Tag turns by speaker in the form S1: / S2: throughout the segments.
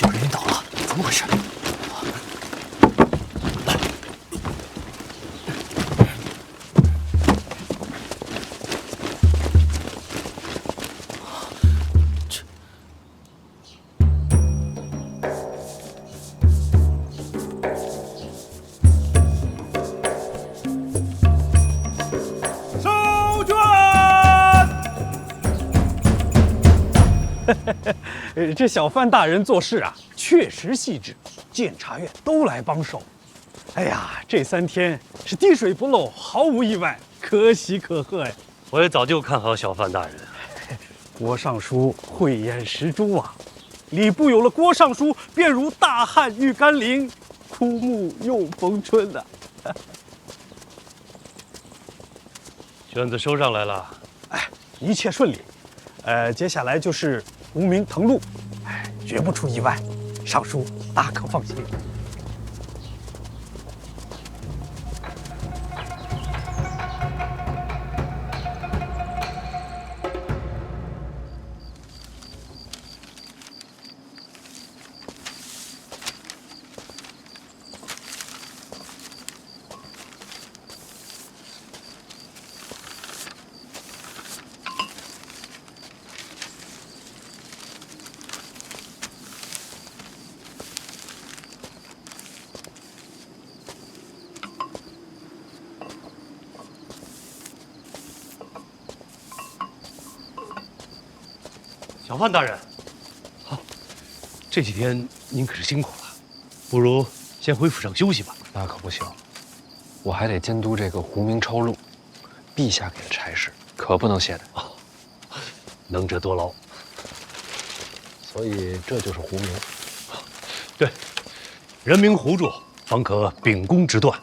S1: 有人晕倒了，怎么回事？
S2: 这小范大人做事啊，确实细致，监察院都来帮手。哎呀，这3天是滴水不漏，毫无意外，可喜可贺呀！
S1: 我也早就看好小范大人。
S2: 郭尚书慧眼识珠啊，礼部有了郭尚书，便如大旱遇甘霖，枯木又逢春呐。
S1: 卷子收上来了，
S2: 哎，一切顺利。接下来就是无名誊录，绝不出意外，尚书大可放心。
S1: 小范大人，好，这几天您可是辛苦了，不如先回府上休息吧。
S3: 那可不行，我还得监督这个胡明抄录，陛下给的差事可不能懈怠。
S1: 能者多劳。
S3: 所以这就是胡明。
S1: 对，人名胡住，方可秉公执断。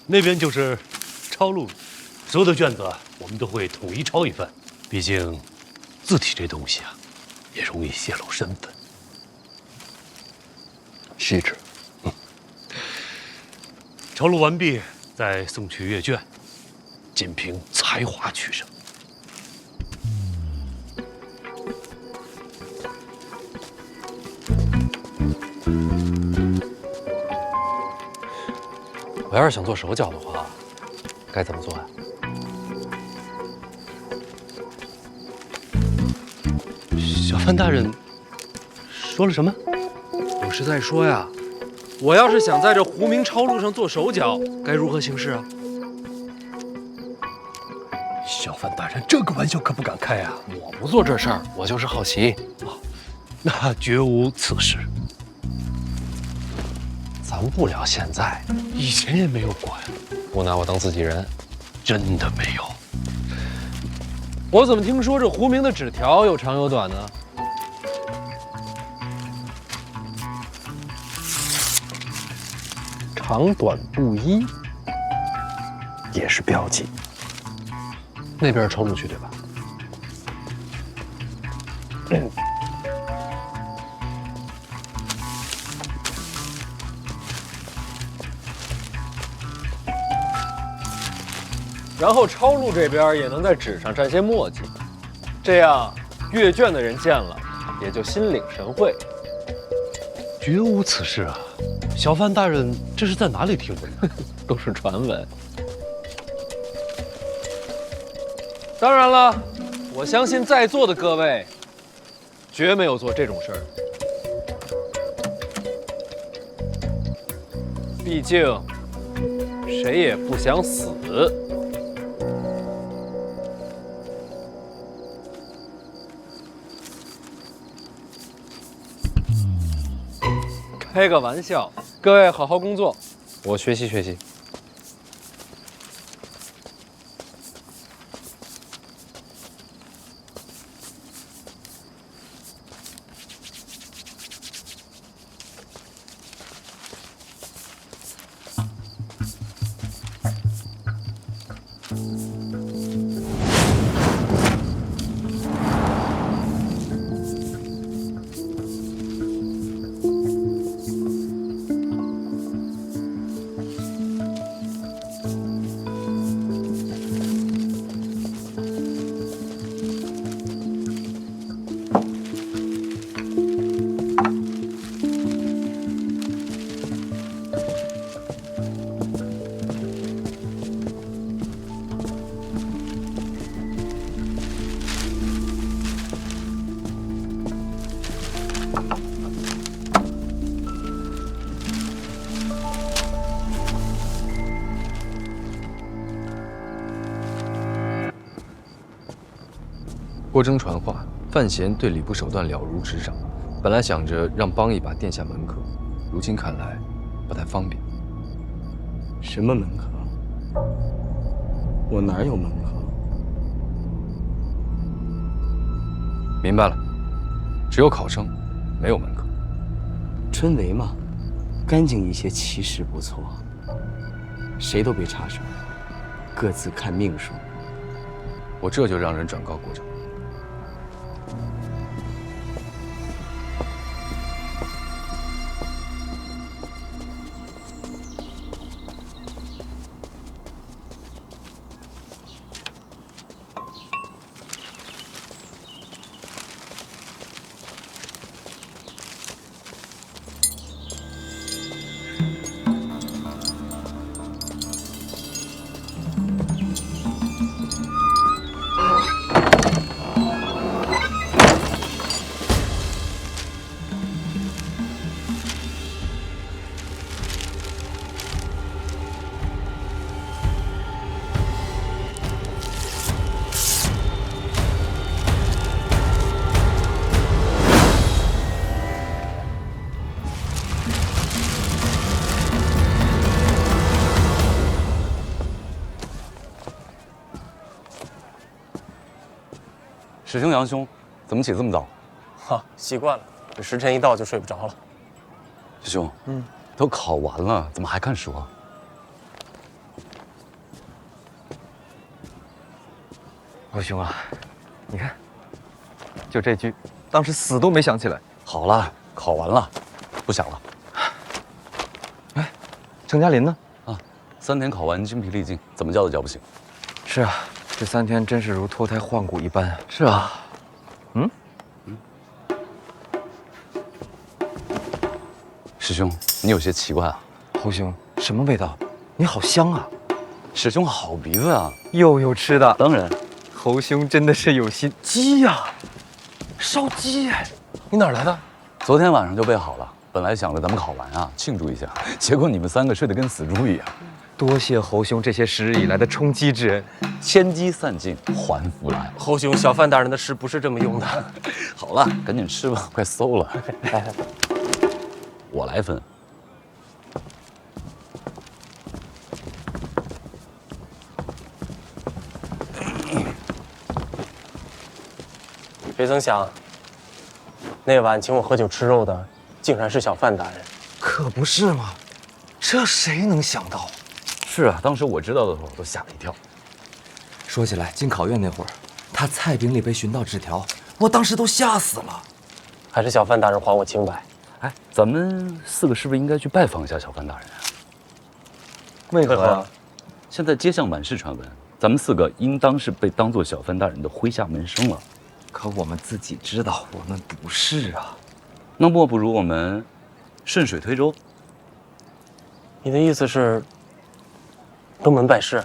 S1: 那边就是抄录，所有的卷子我们都会统一抄一份，毕竟字体这东西啊，也容易泄露身份。
S3: 细致。
S1: 抄录完毕，再送去阅卷，仅凭才华取胜。
S3: 我要是想做手脚的话，该怎么做呀？
S1: 小范大人说了什么？
S3: 我是在说呀，我要是想在这胡明抄录上做手脚，该如何行事啊？
S1: 小范大人，这个玩笑可不敢开啊！
S3: 我不做这事儿，我就是好奇。
S1: 那绝无此事。
S3: 咱不聊现在，
S1: 以前也没有过呀。
S3: 不拿我当自己人。
S1: 真的没有。
S3: 我怎么听说这胡明的纸条有长有短呢？长短不一，也是标记。那边是抄录区对吧？然后抄录这边也能在纸上沾些墨迹，这样阅卷的人见了也就心领神会。
S1: 绝无此事啊！小范大人这是在哪里听闻的？
S3: 都是传闻。当然了，我相信在座的各位绝没有做这种事儿。毕竟，谁也不想死。开个玩笑，各位好好工作，我学习学习。
S4: 郭征传话，范闲对礼部手段了如指掌。本来想着让帮一把殿下门客，如今看来不太方便。
S5: 什么门客？我哪有门客？
S4: 明白了，只有考生，没有门客。
S5: 春闱嘛，干净一些其实不错。谁都别插手，各自看命数。
S4: 我这就让人转告国征。
S6: 师兄、杨兄，怎么起这么早？
S7: 哈，习惯了，这时辰一到就睡不着了。
S6: 师兄，都考完了，怎么还看书啊？
S8: 老兄啊，你看，就这句，当时死都没想起来。
S6: 好了，考完了，不想了。
S8: 哎，程嘉林呢？
S6: 啊，3天考完，精疲力尽，怎么叫都叫不醒。
S8: 是啊，这3天真是如脱胎换骨一般。
S6: 是啊，师兄，你有些奇怪啊。
S8: 侯兄，什么味道？你好香啊！
S6: 师兄好鼻子啊。
S8: 又有吃的。
S6: 当然，
S8: 侯兄真的是有心。鸡呀，烧鸡哎！你哪儿来的？
S6: 昨天晚上就备好了。本来想着咱们考完啊，庆祝一下，结果你们3个睡得跟死猪一样。
S8: 多谢侯兄这些时日以来的充饥之恩。
S6: 千机散尽，还复来。
S7: 侯兄，小范大人的诗不是这么用的。
S6: 好了，赶紧吃吧，快馊了。来，我来分。
S7: 谁曾想，那晚请我喝酒吃肉的，竟然是小范大人。
S8: 可不是嘛，这谁能想到？
S6: 是啊，当时我知道的时候都吓了一跳。
S9: 说起来，进考院那会儿，他菜饼里被寻到纸条，我当时都吓死了。
S7: 还是小范大人还我清白。
S6: 哎，咱们4个是不是应该去拜访一下小范大人啊？
S8: 为何呀？
S6: 现在街巷满是传闻，咱们4个应当是被当做小范大人的麾下门生了。
S9: 可我们自己知道，我们不是啊。
S6: 那莫不如我们顺水推舟？
S7: 你的意思是登门拜师？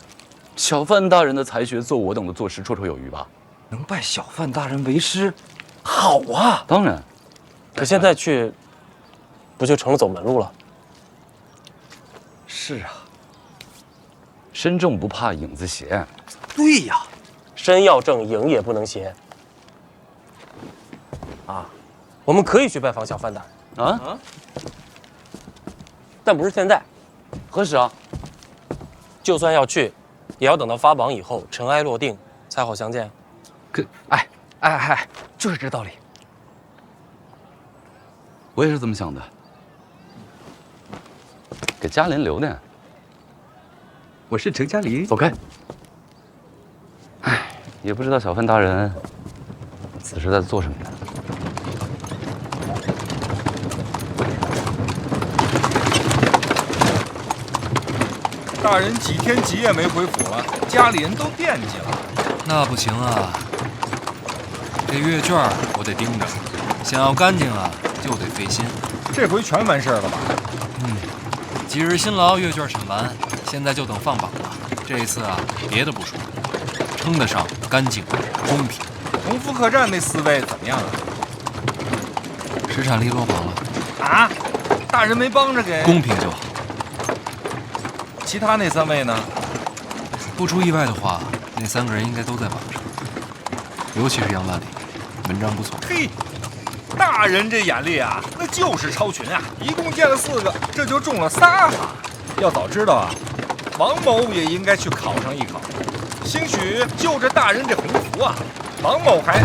S6: 小范大人的才学，做我等的做师绰绰有余吧？
S9: 能拜小范大人为师，好啊！
S6: 当然。
S7: 可现在去，不就成了走门路了？
S9: 是啊，
S6: 身正不怕影子斜。
S9: 对呀，
S7: 身要正，影也不能斜。啊，我们可以去拜访小范大人
S6: 啊，
S7: 但不是现在。
S6: 何时啊？
S7: 就算要去，也要等到发榜以后，尘埃落定，才好相见。
S9: 哎，就是这道理。
S6: 我也是这么想的。给嘉林留点。
S9: 我是程嘉林。
S6: 走开。哎，也不知道小范大人此时在做什么呢？
S10: 大人几天几夜没回府了，家里人都惦记了。
S11: 那不行啊，这阅卷我得盯着，想要干净啊，就得费心。
S10: 这回全完事儿了吧？
S11: 几日辛劳，阅卷审完，现在就等放榜了。这一次啊，别的不说，称得上干净、公平。
S10: 同福客栈那4位怎么样啊？
S11: 石产力落榜了
S10: 啊？大人没帮着给？
S11: 公平就好。
S10: 其他那3位呢？
S11: 不出意外的话，那3个人应该都在榜上，尤其是杨万里，文章不错。
S10: 嘿，大人这眼力啊，那就是超群啊！一共见了4个，这就中了3哈。要早知道啊，王某也应该去考上一考。兴许就着大人这鸿福啊，王某还……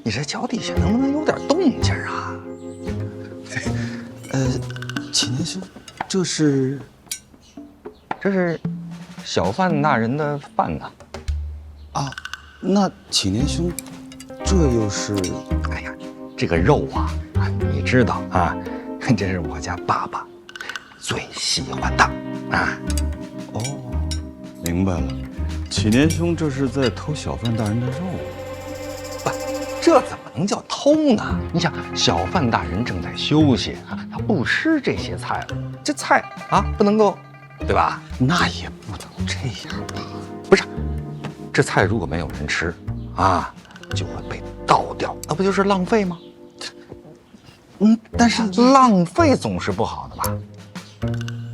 S9: 你这脚底下能不能有点动静啊？
S12: 启年兄，这是小范大人的饭呐。
S6: 啊，那启年兄，这又是？
S12: 哎呀，这个肉啊，你知道啊，这是我家爸爸最喜欢的啊。
S6: 哦，明白了，启年兄这是在偷小范大人的肉。
S12: 这怎么能叫偷呢？你想，小范大人正在休息啊，他不吃这些菜了，这菜啊不能够，对吧？
S6: 那也不能这样吧？
S12: 不是，这菜如果没有人吃啊，就会被倒掉，那不就是浪费吗？但是浪费总是不好的吧？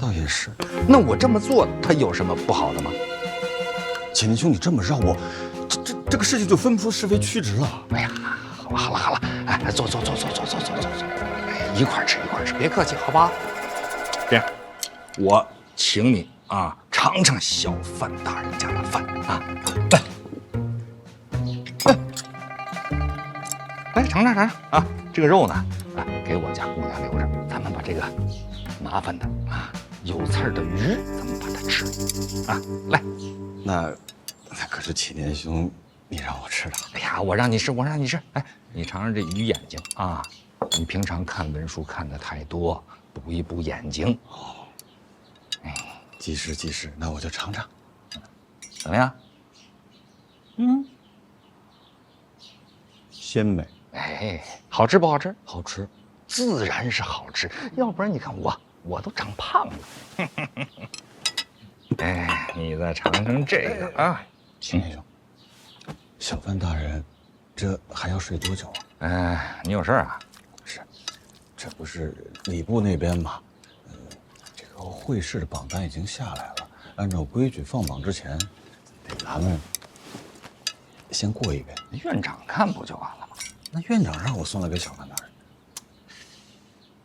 S6: 倒也是。
S12: 那我这么做，它有什么不好的吗？
S6: 启年兄，你这么绕我，这个事情就分不出是非曲直了。
S12: 哎呀，好了，哎，坐，哎，一块吃，别客气，好吧？这样，我请你啊，尝尝小范大人家的饭啊，来尝尝啊，这个肉呢，啊，给我家姑娘留着，咱们把这个麻烦的啊有刺儿的鱼，咱们把它吃啊，来，
S6: 那可是启年兄。你让我吃的？
S12: 哎呀，我让你吃。哎，你尝尝这鱼眼睛啊！你平常看文书看的太多，补一补眼睛。哦，
S6: 哎，及时，那我就尝尝，
S12: 怎么样？
S6: 鲜美。
S12: 哎，好吃不好吃？
S6: 好吃，
S12: 自然是好吃。要不然你看我都长胖了。哎，你再尝尝这个啊，
S6: 启年兄。小范大人，这还要睡多久啊？
S12: 哎，你有事啊？
S6: 是，这不是礼部那边吗？这个会试的榜单已经下来了，按照规矩放榜之前，得咱们先过一遍。
S12: 院长看不就完了吗？
S6: 那院长让我送来给小范大人，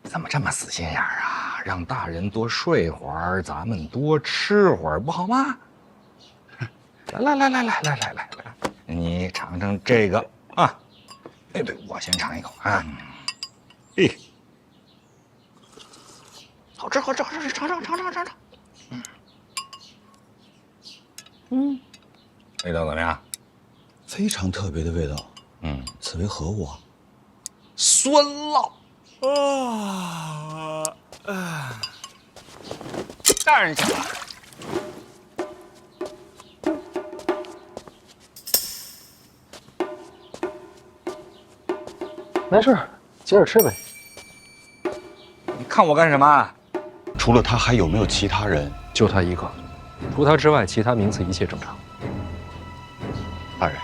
S12: 怎么这么死心眼儿啊？让大人多睡会儿，咱们多吃会儿，不好吗？来，你尝尝这个啊！哎，对，我先尝一口啊。嘿，好吃，尝。味道怎么样？
S6: 非常特别的味道。此为何物啊？
S12: 酸酪。大人请了。
S3: 没事，接着吃呗。
S12: 你看我干什么？
S6: 除了他，还有没有其他人？
S4: 就他一个，除他之外，其他名次一切正常。
S6: 大人，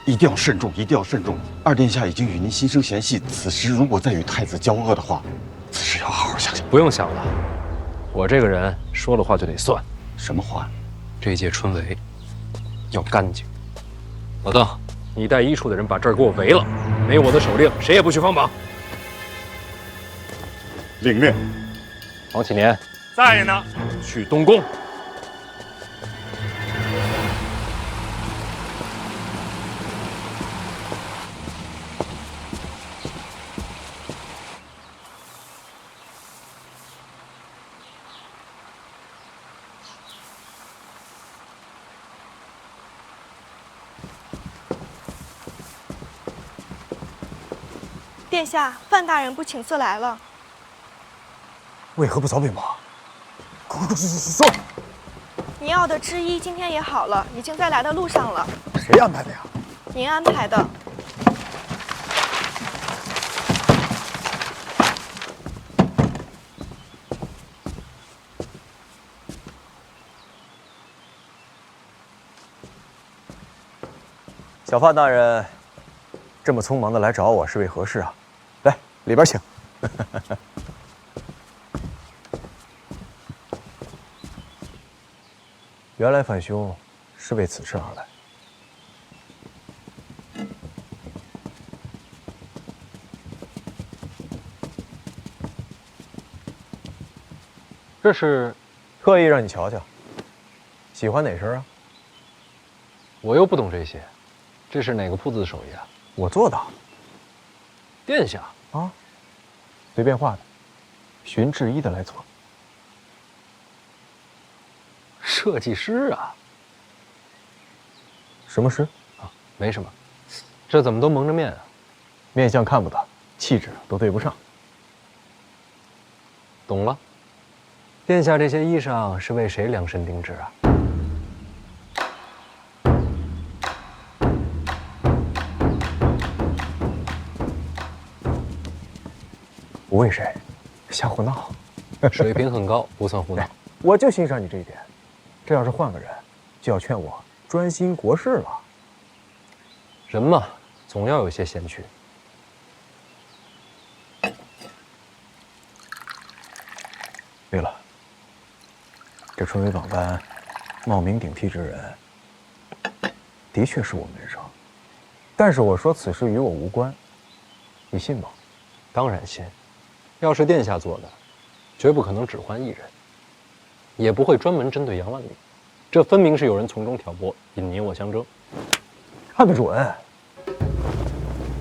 S6: 一定要慎重，一定要慎重。二殿下已经与您心生嫌隙，此时如果再与太子交恶的话，此事要好好想想。
S4: 不用想了，我这个人说了话就得算。
S6: 什么话？
S4: 这届春闱要干净。老邓，你带医处的人把这儿给我围了，没有我的手令，谁也不许放榜。
S6: 领命。
S4: 王启年
S2: 在呢。
S4: 去东宫。
S13: 殿下，范大人不请自来了。
S2: 为何不早禀报？说，
S13: 您要的知医今天也好了，已经在来的路上了。
S2: 谁安排的呀？
S13: 您安排的。
S3: 小范大人，这么匆忙的来找我是为何事啊？来，里边请。原来范兄是为此事而来。这是特意让你瞧瞧，喜欢哪身啊？
S4: 我又不懂这些，这是哪个铺子的手艺啊？
S3: 我做的。
S4: 殿下
S3: 啊，随便画的，寻制衣的来做。
S4: 设计师啊？
S3: 什么师？
S4: 啊，没什么。这怎么都蒙着面啊？
S3: 面相看不得，气质都对不上。
S4: 懂了。殿下这些衣裳是为谁量身定制啊？
S3: 不为谁，瞎胡闹。
S4: 水平很高，不算胡闹。
S3: 我就欣赏你这一点。这要是换个人，就要劝我专心国事了。
S4: 人嘛，总要有些闲趣。
S3: 对了，这春闱榜单冒名顶替之人，的确是我门生。但是我说此事与我无关，你信吗？
S4: 当然信。要是殿下做的，绝不可能只换一人，也不会专门针对杨万里。这分明是有人从中挑拨，引你我相争。
S3: 看得准。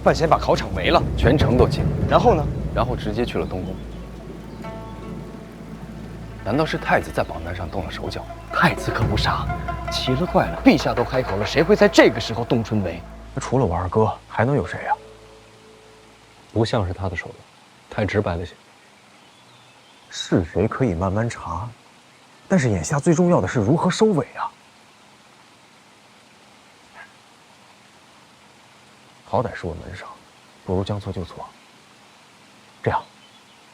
S9: 范闲把考场围了，全城都惊。然后呢？然后直接去了东宫。难道是太子在榜单上动了手脚？太子可不傻，奇了怪了，陛下都开口了，谁会在这个时候动春闱？
S3: 那除了我二哥，还能有谁呀？
S4: 不像是他的手段，太直白了些。
S3: 是谁可以慢慢查，但是眼下最重要的是如何收尾啊！好歹是我门生，不如将错就错。这样，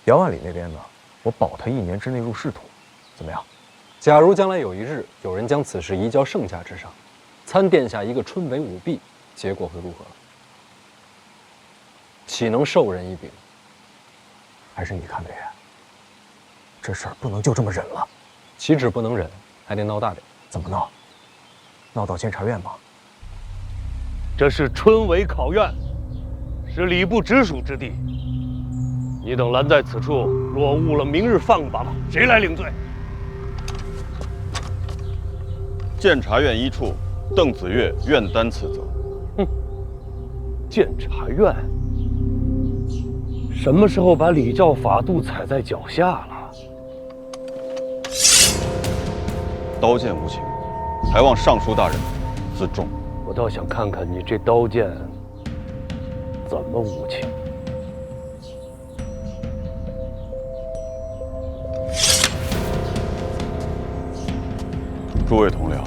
S3: 杨万里那边呢，我保他1年之内入仕途，怎么样？
S4: 假如将来有一日有人将此事移交圣驾之上，参殿下一个春闱舞弊，结果会如何？岂能授人以柄？
S3: 还是你看得远。这事儿不能就这么忍了。
S4: 岂止不能忍，还得闹大点。
S3: 怎么闹？闹到监察院吗？
S1: 这是春闱考院，是礼部直属之地。你等拦在此处，若误了明日放榜，谁来领罪？
S14: 监察院一处邓子越愿担此责。
S1: 哼，监察院什么时候把礼教法度踩在脚下了？
S14: 刀剑无情，还望尚书大人自重。
S1: 我倒想看看你这刀剑怎么无情。
S14: 诸位同僚，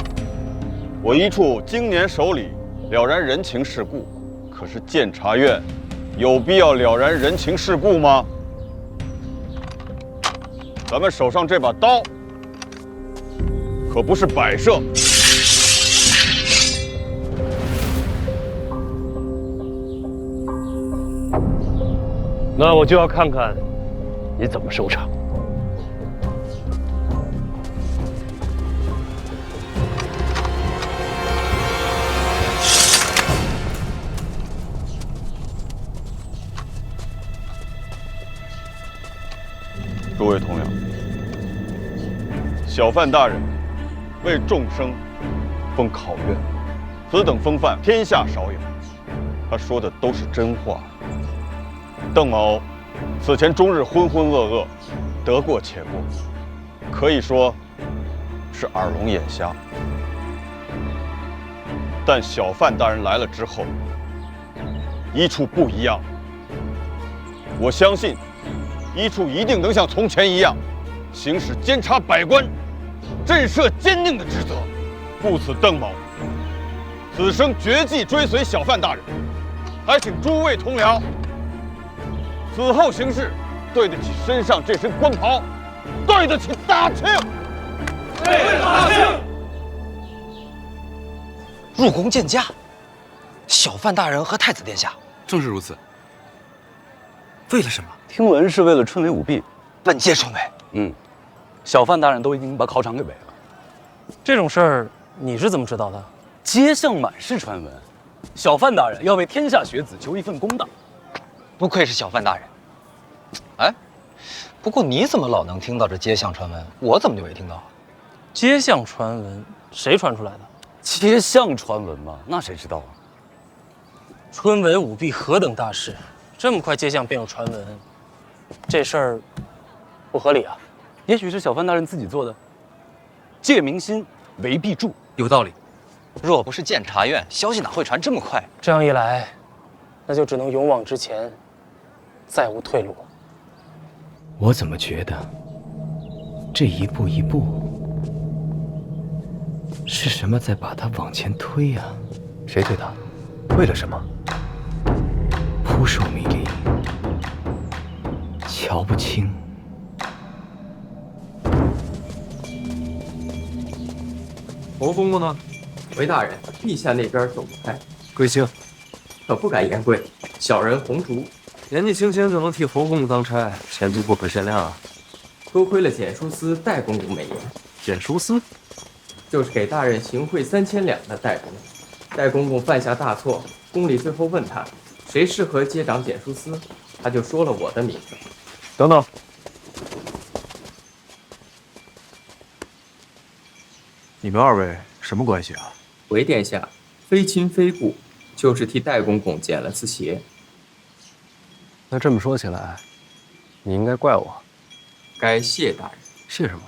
S14: 我一处经年守礼，了然人情世故，可是监察院有必要了然人情世故吗？咱们手上这把刀可不是摆设。
S1: 那我就要看看你怎么收场。
S14: 诸位同僚，小范大人为众生封考院，此等风范天下少有。他说的都是真话。邓某此前终日浑浑噩噩，得过且过，可以说是耳聋眼瞎。但小范大人来了之后，一处不一样。我相信一处一定能像从前一样，行使监察百官、震慑奸佞的职责。故此，邓某此生决计追随小范大人，还请诸位同僚此后行事对得起身上这身官袍，对得起大庆。
S9: 对大庆。入宫见驾，小范大人和太子殿下。
S8: 正是如此。
S9: 为了什么？
S15: 听闻是为了春闱舞弊。
S9: 本届春闱。
S15: 小范大人都已经把考场给围了。
S7: 这种事儿你是怎么知道的？
S15: 街巷满是传闻，小范大人要为天下学子求一份公道。
S9: 不愧是小范大人。哎，不过你怎么老能听到这街巷传闻，我怎么就没听到？
S7: 街巷传闻，谁传出来的？
S15: 街巷传闻嘛，那谁知道啊？
S7: 春闱舞弊何等大事，这么快街巷便有传闻，这事儿不合理啊！
S15: 也许是小范大人自己做的，借民心为弊助，
S9: 有道理。若不是监察院，消息哪会传这么快？
S7: 这样一来，那就只能勇往直前，再无退路。
S5: 我怎么觉得这一步一步是什么在把他往前推啊？
S8: 谁推他？为了什么？
S5: 扑朔迷离，瞧不清。
S16: 侯公公呢？
S17: 回大人，陛下那边走不开。
S16: 贵姓？
S17: 可不敢言贵。小人红烛。
S16: 年纪轻轻就能替侯公公当差，前途不可限量啊！
S17: 多亏了简书司戴公公美言。
S16: 简书司，
S17: 就是给大人行贿3000两的戴公公。戴公公犯下大错，宫里最后问他谁适合接掌简书司，他就说了我的名字。
S16: 等等，你们二位什么关系啊？
S17: 回殿下，非亲非故，就是替戴公公捡了次鞋。
S4: 那这么说起来，你应该怪我。
S17: 该谢大人。
S4: 谢什么？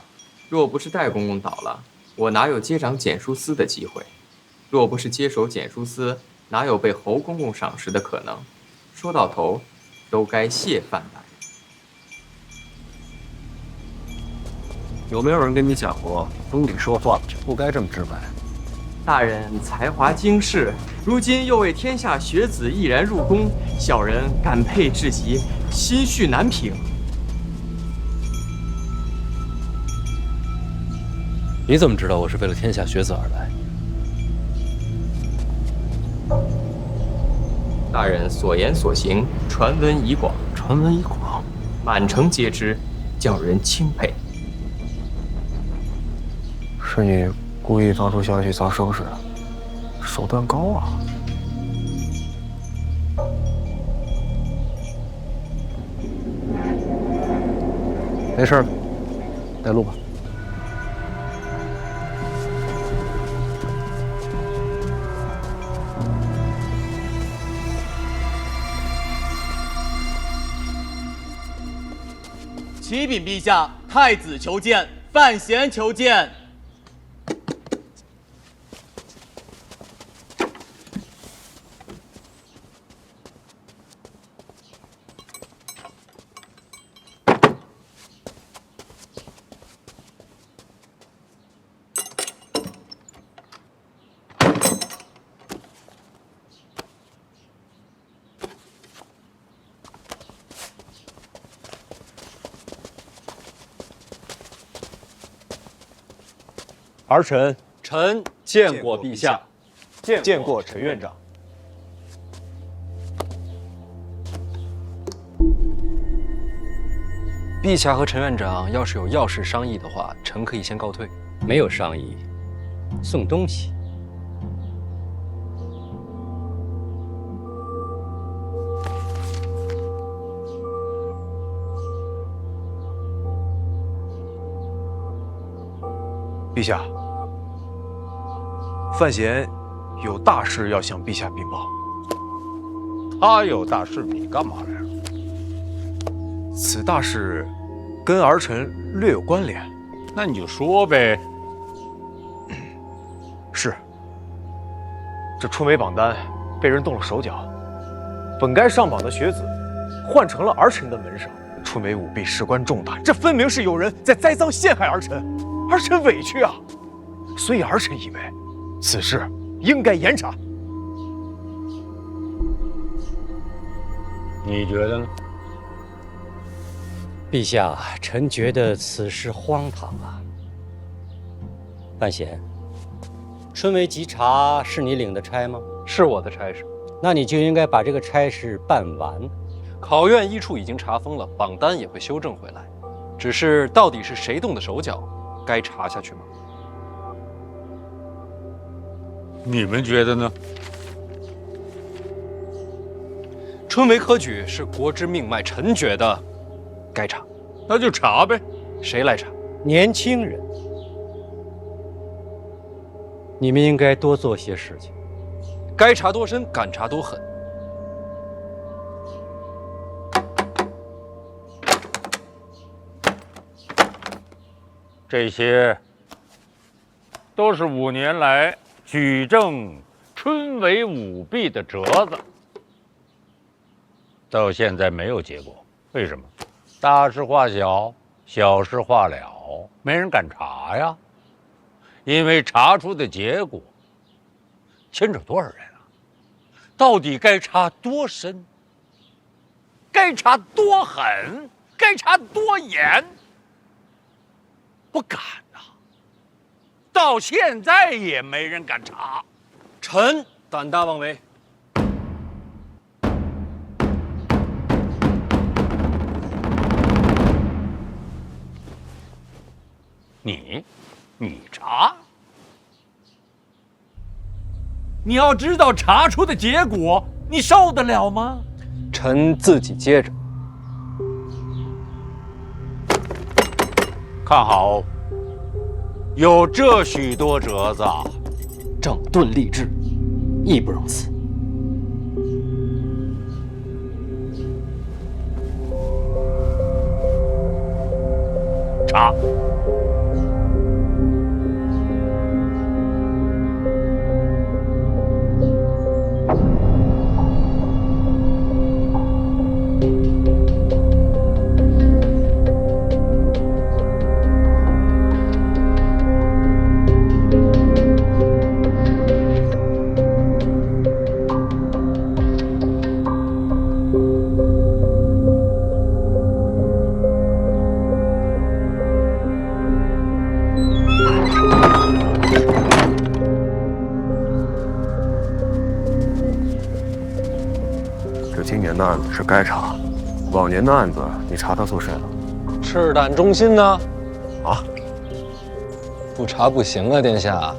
S17: 若不是戴公公倒了，我哪有接掌简书司的机会？若不是接手简书司，哪有被侯公公赏识的可能？说到头，都该谢范大人。
S16: 有没有人跟你讲过，宫里说话不该这么直白？
S17: 大人才华经世，如今又为天下学子毅然入宫，小人感佩至极，心绪难平。
S4: 你怎么知道我是为了天下学子而来？
S17: 大人所言所行，传闻已广，
S16: 传闻已广，
S17: 满城皆知，叫人钦佩。
S3: 是你故意放出消息遭收拾的，手段高啊！
S4: 没事了，带路吧。
S5: 启禀陛下，太子求见，范闲求见。
S3: 儿臣
S4: 见过陛下，
S3: 见过陈院长。
S4: 陛下和陈院长要是有要事商议的话，臣可以先告退。
S18: 没有商议，送东西。
S3: 陛下，范闲有大事要向陛下禀报。
S12: 他有大事，你干嘛来了？
S3: 此大事跟儿臣略有关联。
S12: 那你就说呗。
S3: 是，这春闱榜单被人动了手脚，本该上榜的学子换成了儿臣的门生。春闱舞弊事关重大，这分明是有人在栽赃陷害儿臣。儿臣委屈啊，所以儿臣以为此事应该严查。
S12: 你觉得呢？
S18: 陛下，臣觉得此事荒唐啊。范闲，春闱稽查是你领的差吗？
S4: 是我的差事。
S18: 那你就应该把这个差事办完。
S4: 考院医处已经查封了，榜单也会修正回来，只是到底是谁动的手脚？该查下去吗？
S12: 你们觉得呢？
S4: 春闱科举是国之命脉，臣觉得该查。
S12: 那就查呗。
S4: 谁来查？
S18: 年轻人，你们应该多做些事情。
S4: 该查多深，敢查多狠。
S12: 这些都是5年来举证春闱舞弊的折子，到现在没有结果。为什么？大事化小，小事化了，没人敢查呀。因为查出的结果牵扯多少人啊？到底该查多深？该查多狠？该查多严？不敢呐，到现在也没人敢查。
S4: 臣胆大妄为。
S12: 你查？你要知道查出的结果，你受得了吗？
S4: 臣自己接着。
S12: 看好，有这许多折子，
S5: 整顿吏治，义不容辞。
S12: 查。
S3: 今年的案子是该查，往年的案子你查他做甚了？
S4: 赤胆忠心呢？
S3: 啊？
S4: 不查不行啊，殿下。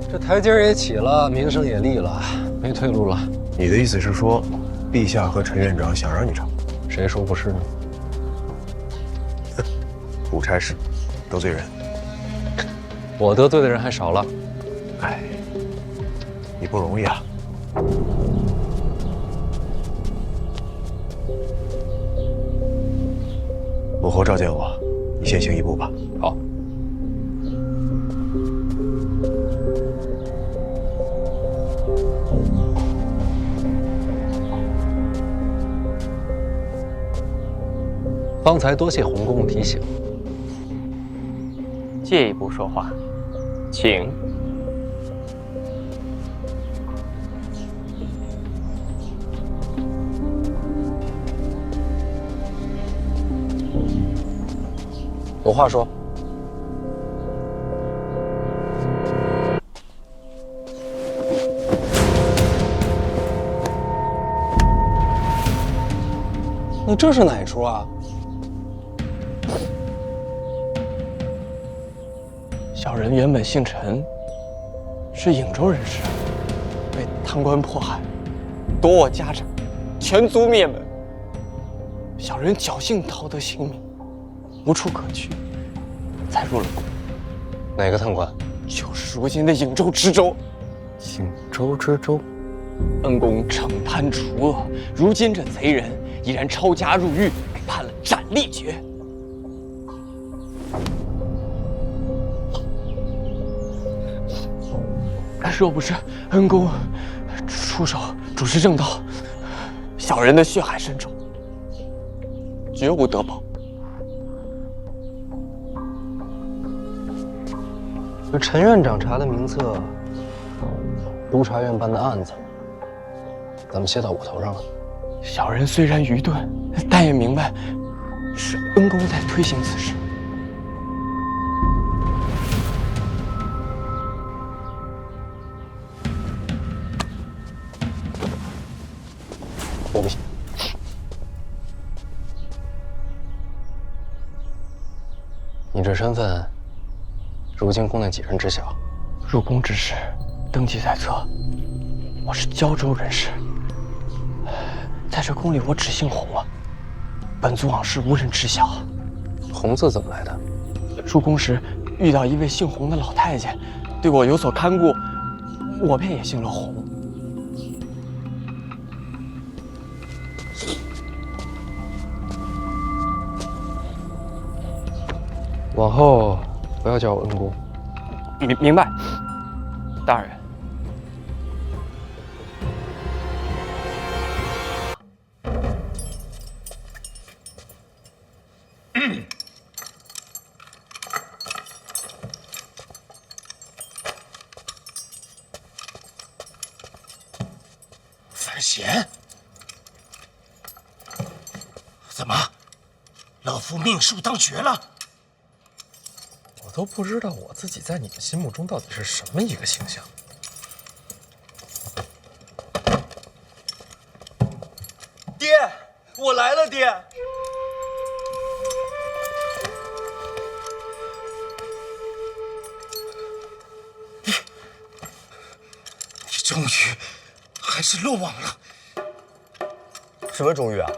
S4: 这台阶也起了，名声也立了，没退路了。
S3: 你的意思是说，陛下和陈院长想让你查？
S4: 谁说不是呢？
S3: 补差事，得罪人。
S4: 我得罪的人还少了。
S3: 哎，你不容易啊。武侯召见我，你先行一步吧。
S4: 好。方才多谢洪公公提醒。
S17: 借一步说话，请。
S7: 有话说。你这是哪出啊？小人原本姓陈，是颍州人士，被贪官迫害，夺我家产，全族灭门。小人侥幸逃得性命，无处可去，才入了宫。
S4: 哪个贪官？
S7: 就是如今的颍州知州。
S4: 颍州知州。
S7: 恩公惩贪除恶，如今这贼人依然抄家入狱，被判了斩立决。若不是恩公出手主持正道，小人的血海深仇，绝无得报。
S4: 这陈院长查的名册，督察院办的案子，咱们歇到我头上了。
S7: 小人虽然愚钝，但也明白是恩公在推行此事。
S4: 我不信。你这身份，如今宫内几人知晓？
S7: 入宫之时，登记在册，我是胶州人士。在这宫里，我只姓洪啊。本族往事无人知晓。
S4: 洪字怎么来的？
S7: 入宫时遇到一位姓洪的老太监，对我有所看顾，我便也姓了洪。
S4: 往后不要叫我恩公。
S7: 明白，大人。
S19: 范闲，怎么，老夫命数当绝了？
S11: 我都不知道我自己在你们心目中到底是什么一个形象。
S19: 爹，我来了，爹。你终于还是落网了。
S9: 什么终于啊？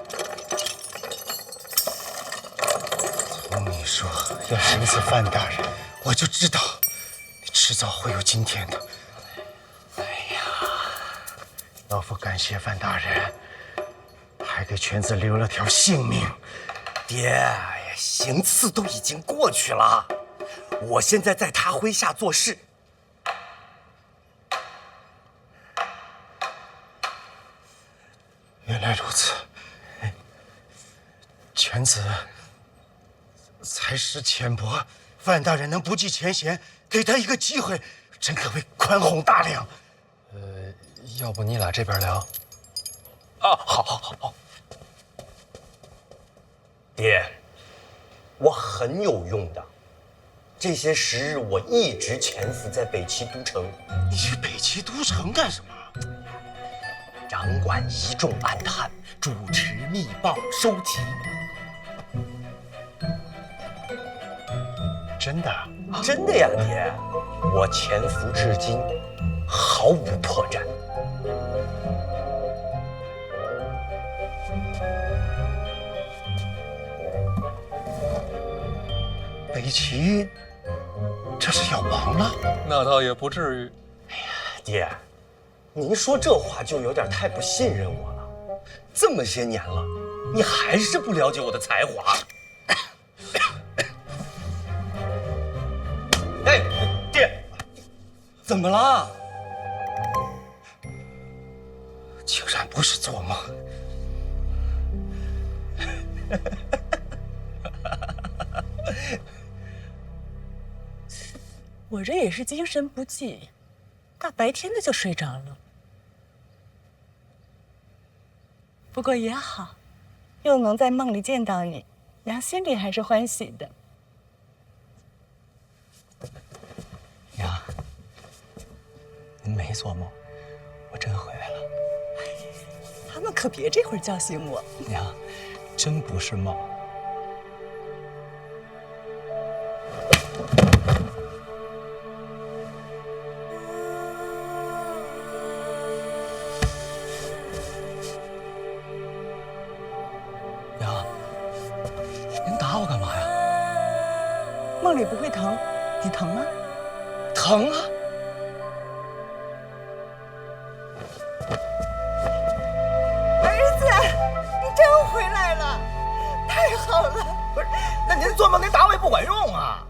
S19: 从你说要审死范大人，我就知道你迟早会有今天的。哎呀，老夫感谢范大人，还给犬子留了条性命。
S9: 爹，行刺都已经过去了，我现在在他麾下做事。
S19: 原来如此，犬子才识浅薄，范大人能不计前嫌，给他一个机会，真可谓宽宏大量。
S11: 要不你俩这边聊？
S9: 啊，好。爹，我很有用的。这些时日，我一直潜伏在北齐都城。
S19: 你去北齐都城干什么？
S9: 掌管一众暗探，主持密报，收集。
S19: 真的？
S9: 真的呀，爹！我潜伏至今，毫无破绽。
S19: 围棋，这是要亡了？
S4: 那倒也不至于。
S7: 爹，您说这话就有点太不信任我了。这么些年了，你还是不了解我的才华。哎，爹，怎么了？
S19: 竟然不是做梦。
S20: 我这也是精神不济，大白天的就睡着了。不过也好，又能在梦里见到你，娘心里还是欢喜的。
S7: 娘，您没做梦，我真回来了。
S20: 他们可别这会儿叫醒我。
S7: 娘，真不是梦。娘，您打我干嘛呀？
S20: 梦里不会疼，你疼吗？
S7: 疼啊！
S20: 儿子，你真回来了，太好了！
S7: 不是，那您做梦您打我也不管用啊！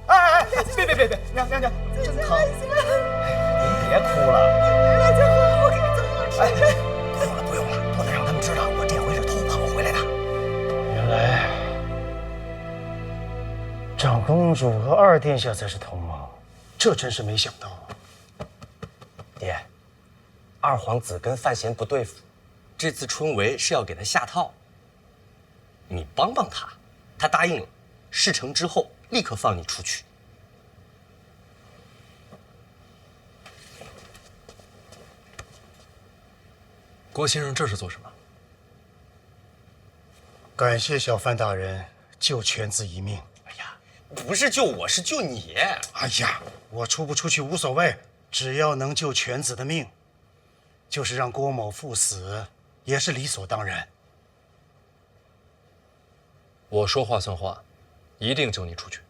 S7: 哎，别，娘，真疼！您别哭了。
S20: 回来就好，我给你做好吃的。
S7: 不用了，不能让他们知道我这回是偷跑回来的。
S19: 原来长公主和二殿下才是同盟，这真是没想到啊！
S7: 爹，二皇子跟范闲不对付，这次春闱是要给他下套。你帮帮他，他答应了，事成之后立刻放你出去。
S4: 郭先生这是做什么？
S19: 感谢小范大人救犬子一命。
S7: 哎呀，不是救我，是救你。
S19: 哎呀，我出不出去无所谓，只要能救犬子的命，就是让郭某赴死也是理所当然。
S4: 我说话算话，一定救你出去。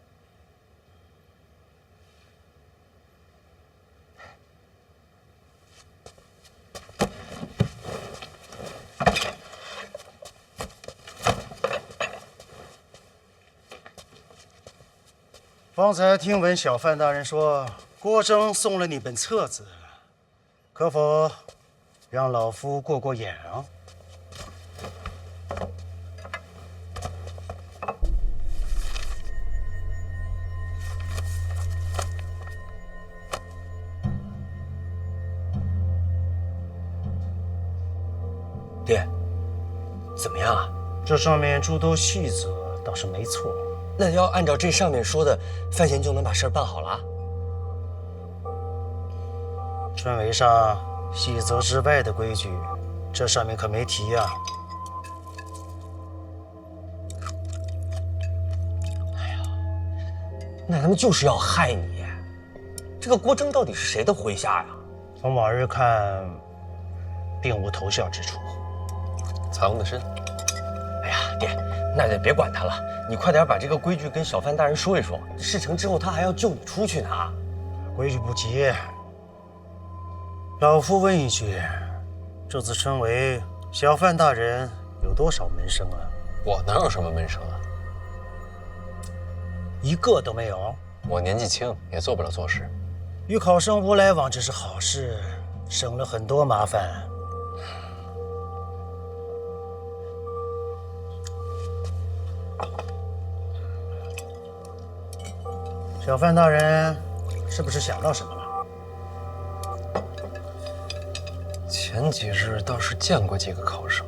S19: 方才听闻小范大人说，郭征送了你本册子，可否让老夫过过眼啊？
S7: 爹，怎么样啊？
S19: 这上面诸多细则倒是没错。
S7: 那要按照这上面说的，范闲就能把事儿办好了。
S19: 春闱上细则之外的规矩，这上面可没提呀。
S7: 那他们就是要害你。这个郭征到底是谁的麾下呀？
S19: 从往日看，并无头效之处。
S4: 藏得深。
S7: 哎呀，爹，那就别管他了，你快点把这个规矩跟小范大人说一说。事成之后，他还要救你出去呢。
S19: 规矩不急，老夫问一句：这次春闱，小范大人有多少门生啊？
S4: 我哪有什么门生啊？
S19: 一个都没有。
S4: 我年纪轻，也做不了做事。
S19: 与考生无来往，这是好事，省了很多麻烦。小范大人，是不是想到什么了？
S4: 前几日倒是见过几个考生，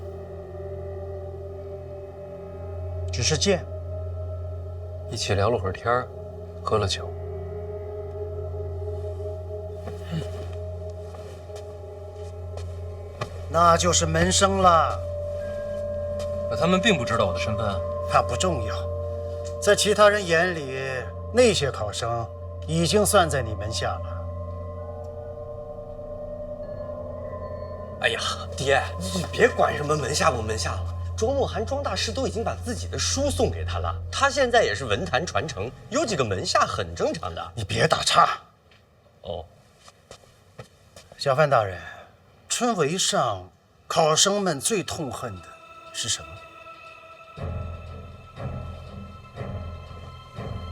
S19: 只是见，
S4: 一起聊了会儿天儿，喝了酒。
S19: 那就是门生了。
S4: 可他们并不知道我的身份啊。
S19: 那不重要，在其他人眼里，那些考生已经算在你门下了。
S7: 哎呀，爹，你别管什么门下不门下了，
S21: 卓慕寒庄大师都已经把自己的书送给他了，他现在也是文坛传承，有几个门下很正常的。
S19: 你别打岔。
S21: 哦，
S19: 小范大人，春闱上考生们最痛恨的是什么？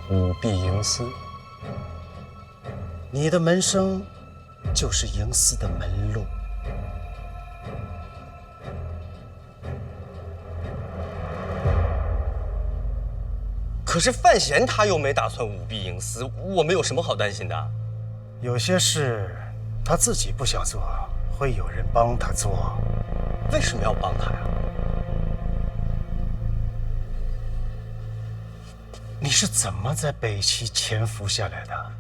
S4: 舞弊营私。
S19: 你的门生就是营私的门路。
S21: 可是范闲他又没打算舞弊营私，我们有什么好担心的？
S19: 有些事他自己不想做，会有人帮他做。
S21: 为什么要帮他呀？
S19: 你是怎么在北齐潜伏下来的？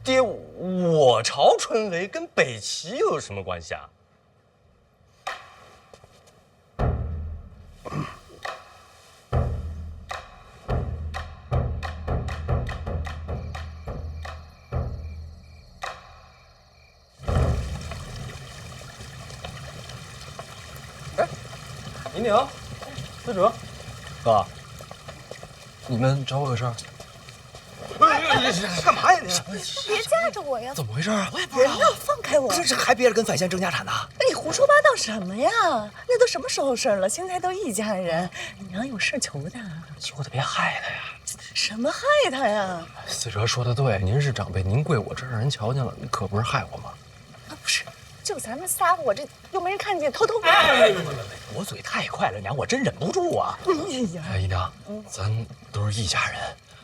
S21: 爹，我朝春闱跟北齐又有什么关系啊？
S4: 倪宁，思哲，哥，你们找我有事儿？
S22: 干嘛呀你？
S20: 别架着我呀！
S4: 怎么回事啊？
S22: 我也不知道。
S20: 人呢？放开我！
S22: 这还憋着跟范闲争家产呢？
S20: 你胡说八道什么呀？那都什么时候事儿了？现在都一家人，娘有事求他。
S22: 求他别害他呀！
S20: 什么害他呀？
S4: 思哲说的对，您是长辈，您跪我这让人瞧见了，可不是害我吗？
S20: 啊，不是，就咱们仨，我这又没人看见，偷偷。
S22: 我嘴太快了，娘，我真忍不住啊！
S4: 哎，姨娘，咱都是一家人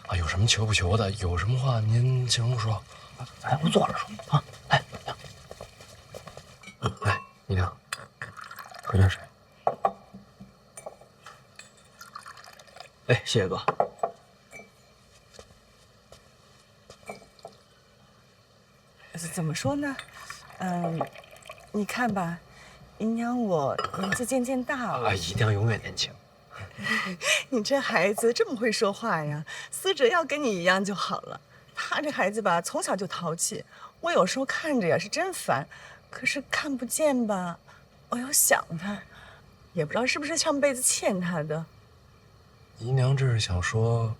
S4: 啊，有什么求不求的，有什么话您尽管说。
S22: 咱不坐着说啊！来，娘，
S4: 来，姨娘，喝点水。
S22: 哎，谢谢哥。
S20: 怎么说呢？你看吧，姨娘我年纪渐渐大了。
S4: 啊，姨娘永远年轻。
S20: 你这孩子这么会说话呀？思哲要跟你一样就好了。他这孩子吧，从小就淘气，我有时候看着呀是真烦，可是看不见吧，我又想他，也不知道是不是上辈子欠他的。
S4: 姨娘这是想说，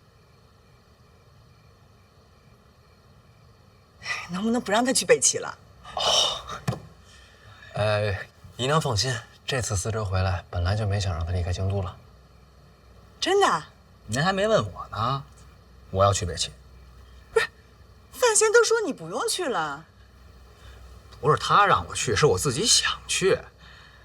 S20: 能不能不让他去北齐了？
S4: 姨娘放心，这次思哲回来，本来就没想让他离开京都了。
S20: 真的？
S22: 您还没问我呢，我要去北齐。
S20: 范闲都说你不用去了。
S22: 不是他让我去，是我自己想去。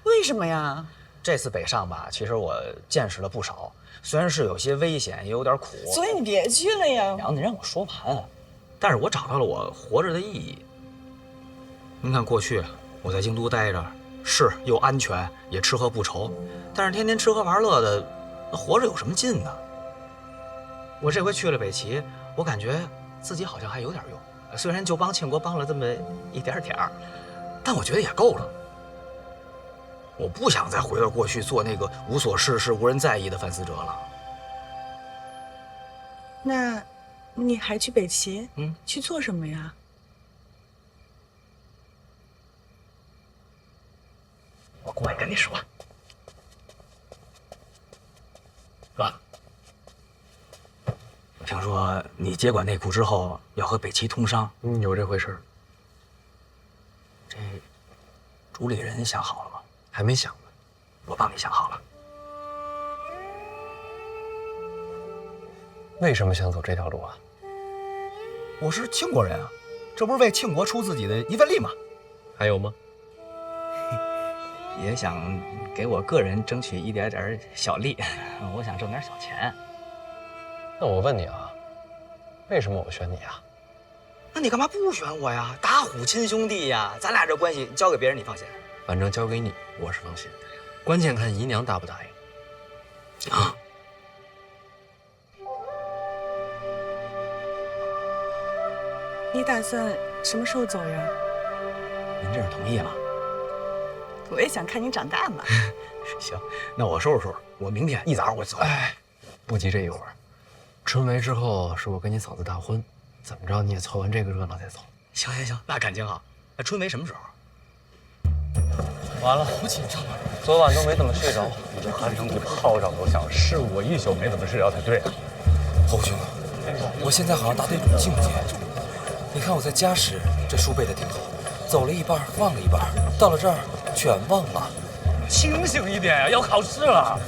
S20: 为什么呀？
S22: 这次北上吧，其实我见识了不少，虽然是有些危险，也有点苦。
S20: 所以你别去了呀。
S22: 娘，你让我说完。但是我找到了我活着的意义。您看，过去我在京都待着，是又安全，也吃喝不愁，但是天天吃喝玩乐的，那活着有什么劲呢？我这回去了北齐，我感觉自己好像还有点用，虽然就帮庆国帮了这么一点点儿，但我觉得也够了。我不想再回到过去做那个无所事事、无人在意的范思哲了。
S20: 那，你还去北齐？去做什么呀？
S22: 我过来跟你说，哥，听说你接管内库之后要和北齐通商，
S4: 有这回事？
S22: 这主理人想好了吗？
S4: 还没想呢，
S22: 我帮你想好了。
S4: 为什么想走这条路啊？
S22: 我是庆国人啊，这不是为庆国出自己的一份力吗？
S4: 还有吗？
S22: 也想给我个人争取一点点小利，我想挣点小钱。
S4: 那我问你啊，为什么我选你啊？
S22: 那你干嘛不选我呀？打虎亲兄弟呀，咱俩这关系交给别人你放心。
S4: 反正交给你，我是放心。关键看姨娘答不答应。
S22: 啊！
S20: 你打算什么时候走呀？
S22: 您这是同意了？
S20: 我也想看你长大嘛。
S22: 行，那我收拾收拾，我明天一早我走。
S4: 哎，不急这一会儿，春闱之后是我跟你嫂子大婚，怎么着你也凑完这个热闹再走。
S22: 行，那感情好。那春闱什么时候？
S4: 完了，好紧张啊！
S7: 昨晚都没怎么睡着。
S3: 你这鼾声比炮仗都响，是我一宿没怎么睡着才对啊。
S22: 侯兄，我现在好像达到一种境界。你看我在家时，这书背得挺好，走了一半忘了一半，到了这儿全忘了。
S15: 清醒一点呀，要考试了。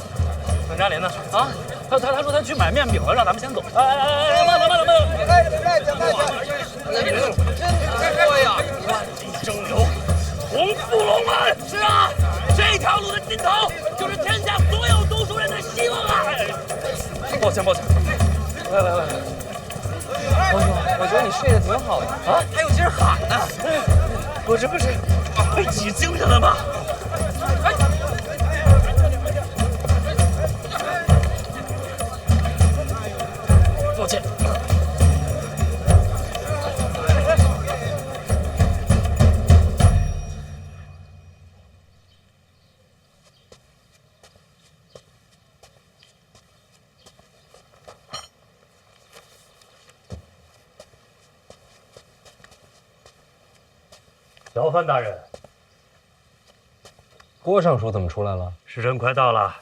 S15: 孙嘉林呢？啊，他说他去买面饼了，让咱们先走。哎，慢点。
S22: 哎，真多呀！
S15: 蒸馏，同富龙门。是啊，这条路的尽头就是天下所有读书人的希望啊！抱歉。来。
S7: 侯兄，我觉得你睡得挺好的
S15: 啊，还有劲儿喊呢。我这不是被挤精神了吗？抱歉。
S1: 小范大人，
S4: 郭尚书怎么出来了？
S1: 时辰快到了，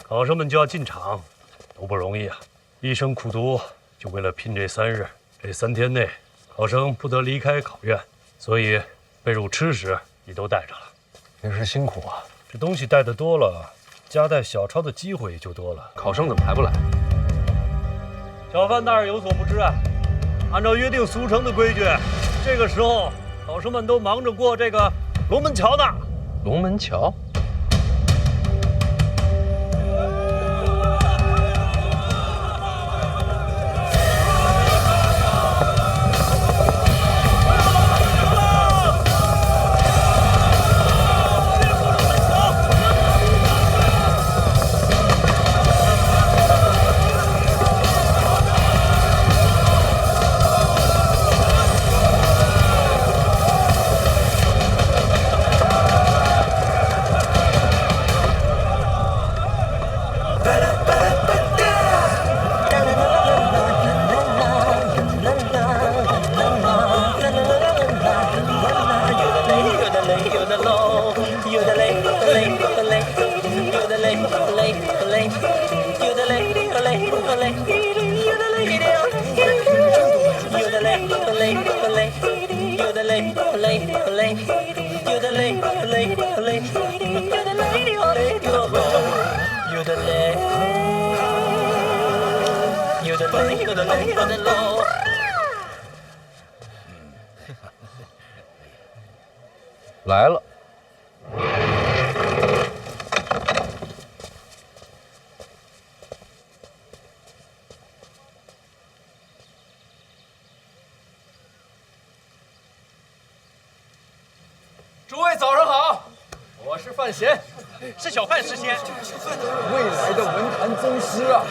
S1: 考生们就要进场，都不容易啊！一生苦读，就为了拼这3日。这3天内，考生不得离开考院，所以被褥、吃食你都带着了。
S4: 平时辛苦啊！
S1: 这东西带的多了，夹带小抄的机会也就多了。
S4: 考生怎么还不来？
S1: 小范大人有所不知啊，按照约定俗成的规矩，这个时候。考生们都忙着过这个龙门桥呢。
S4: 龙门桥？来了。
S15: 诸位早上好，我是范闲，是小范师仙，
S7: 未来的文坛宗师啊！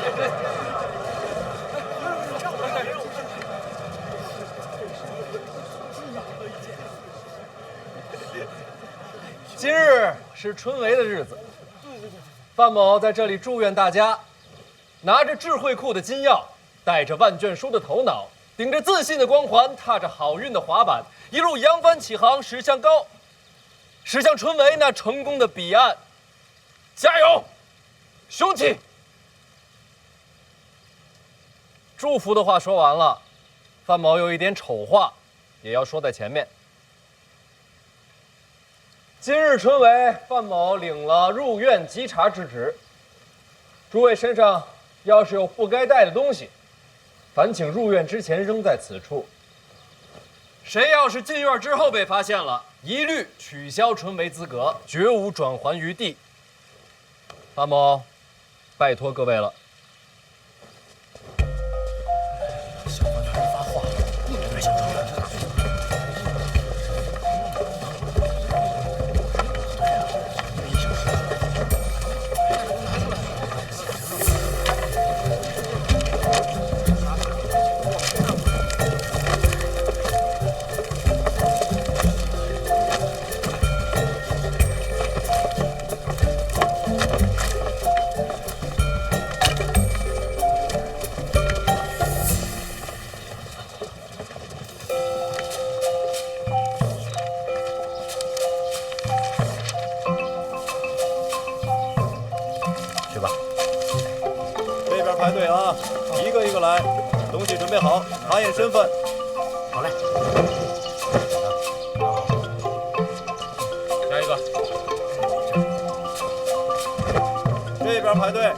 S15: 今日是春闱的日子，范某在这里祝愿大家，拿着智慧库的金钥，带着万卷书的头脑，顶着自信的光环，踏着好运的滑板，一路扬帆起航，驶向春闱那成功的彼岸。加油，雄起！祝福的话说完了，范某有一点丑话，也要说在前面。今日春闱，范某领了入院稽查之职。诸位身上要是有不该带的东西，烦请入院之前扔在此处。谁要是进院之后被发现了，一律取消春闱资格，绝无转还余地。范某，拜托各位了。
S22: 小范大人发话了，别想逃了。
S15: 边排队啊，一个一个来，东西准备好，查验身份。
S21: 好嘞。
S15: 下一个。这边排队。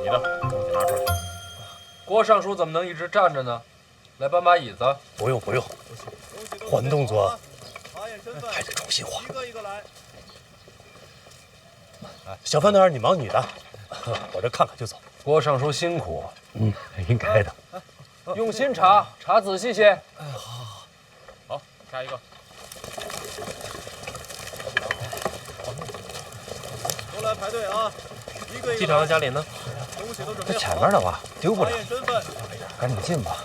S14: 你的东西拿出来。
S15: 郭尚书怎么能一直站着呢？来搬把椅子。
S1: 不用不用，换动作还得重新画。
S15: 一个一个来。
S1: 小范大人，你忙你的，我这看看就走。
S15: 郭尚书辛苦。
S1: 应该的。
S15: 用心查，查仔细些。
S14: 好，下一个。
S15: 都来排队啊！一个一个。
S21: 机场和嘉林呢？
S15: 东西都准备好。
S21: 在前面的吧，丢不了。
S15: 查验身份。
S21: 赶紧进吧，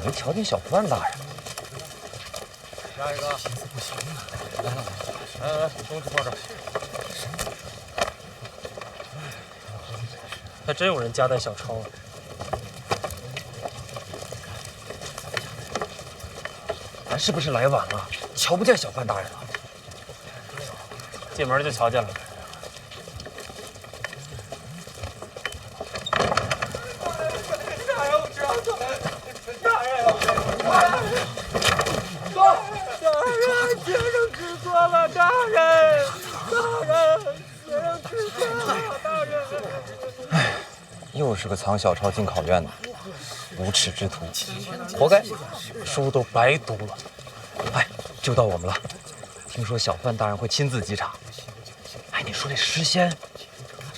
S21: 没瞧见小范大人。
S15: 下一个。
S21: 心思不行啊！
S15: 来，东西放这儿。
S21: 还真有人夹带小抄啊！咱是不是来晚了？瞧不见小范大人了？进门就瞧见了。
S15: 学生知错了，大人，学生知错了，大人。
S21: 又是个藏小抄进考院的无耻之徒，活该，书都白读了。哎，就到我们了。听说小范大人会亲自稽查。哎，你说这诗仙，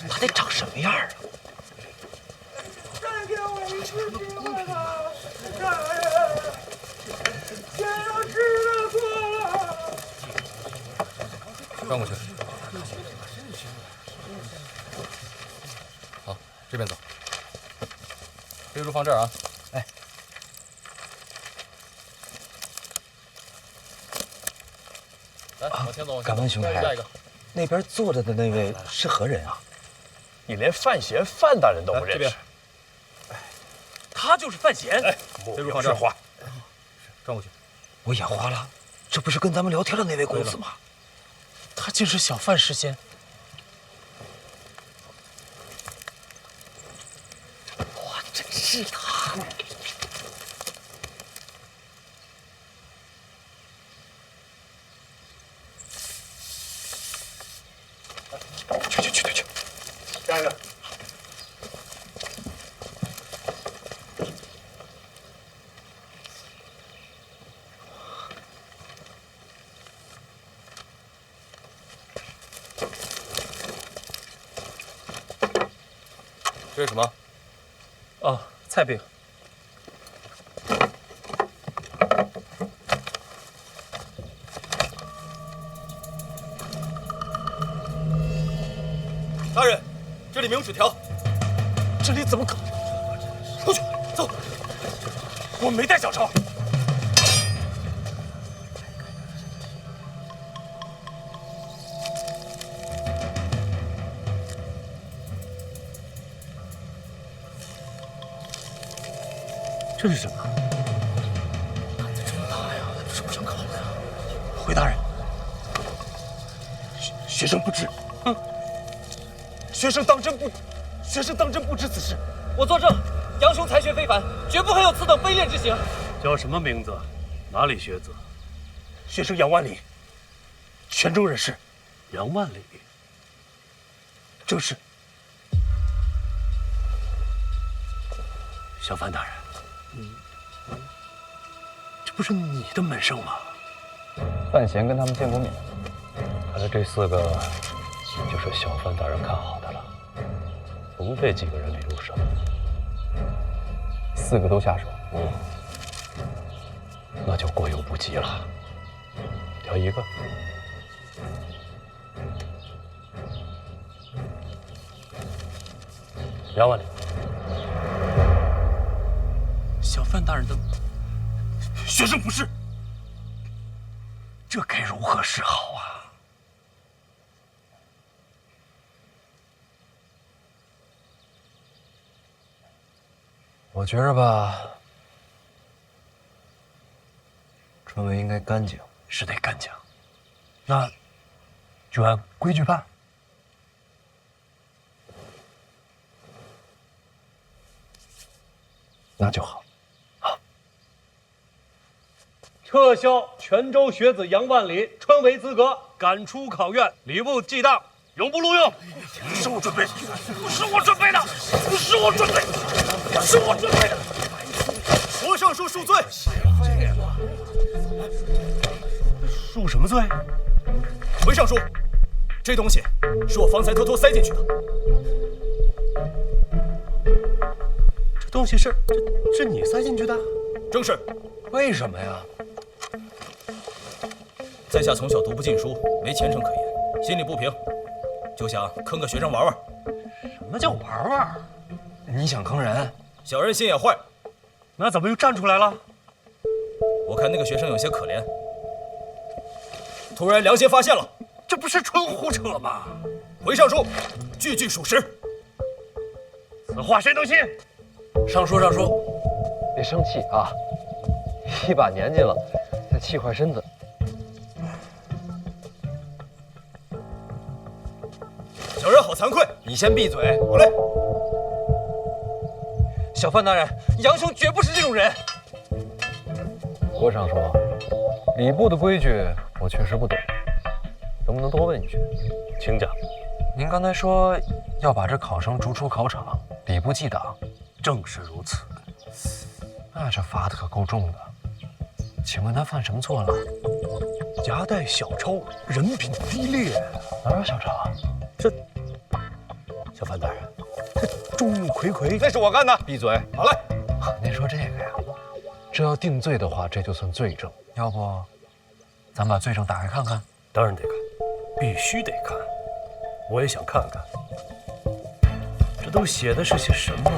S21: 他得长什么样啊？
S15: 再给我一次机会吧，大人，学生知错了。
S14: 转过去。好，这边走。飞猪放这儿啊。
S21: 哎。
S14: 来，往前走。
S21: 敢问兄台，那边坐着的那位是何人啊？
S1: 你连范闲范大人都不认识？他就是范闲。哎，
S14: 飞猪放这儿。
S1: 话。
S14: 转过去。
S21: 我眼花了，这不是跟咱们聊天的那位公子吗？
S1: 他竟是小范诗仙。
S21: 哇，真是他！去！
S1: 下一个。
S14: 这是什么？
S21: 哦，菜饼。
S15: 大人，这里没有纸条。
S1: 这里怎么可能？出去，走！我没带小抄。这是什么？
S21: 胆子真大呀！是不想考的呀。
S1: 回大人，学生不知。学生当真不知此事。
S21: 我作证，杨兄才学非凡，绝不会有此等卑劣之行。
S1: 叫什么名字？哪里学子？学生杨万里，泉州人士。杨万里，正是。小范大人，这不是你的门生吗？
S4: 范闲跟他们见过面，看来这4个就是小范大人看好的了，不费几个人力入手，4个都下手，那就过犹不及了。挑一个，杨万里。
S1: 小范大人的学生不是，这该如何是好啊？
S21: 我觉着吧，春梅应该干净，
S1: 是得干净。那就按规矩办。
S16: 那就好。
S1: 撤销泉州学子杨万里春闱资格，赶出考院，礼部记当，永不录用。
S19: 不是我准备，不是我准备的，不是我准备，不是我准备的。
S15: 国上书恕罪。
S1: 恕什么罪？
S15: 回上书，这东西是我方才偷偷塞进去的。
S1: 这东西是你塞进去的？
S15: 正是。
S16: 为什么呀？
S15: 在下从小读不进书，没前程可言，心里不平，就想坑个学生玩玩。
S1: 什么叫玩玩？
S16: 你想坑人？
S15: 小人心眼坏。
S1: 那怎么又站出来了？
S15: 我看那个学生有些可怜，突然良心发现了。
S1: 这不是纯胡扯吗？
S15: 回上书，句句属实。
S1: 此话谁能信？
S16: 上书，上书。
S4: 别生气啊，一把年纪了，再气坏身子。
S15: 小人好惭愧。
S16: 你先闭嘴。
S15: 好嘞。
S16: 小范大人，杨兄绝不是这种人。
S4: 郭尚书，礼部的规矩我确实不懂，能不能多问一句？
S1: 请讲。
S4: 您刚才说要把这考生逐出考场，礼部记档。
S1: 正是如此。
S4: 那这罚的可够重的。请问他犯什么错了？
S1: 夹带小抄，人品低劣。
S4: 哪有小抄啊？
S1: 这，小范大人，这众目睽睽，
S15: 那是我干的。
S4: 闭嘴。
S15: 好嘞。
S4: 您说这个呀？这要定罪的话，这就算罪证。要不，咱把罪证打开看看？
S1: 当然得看，必须得看。我也想看看，这都写的是些什么？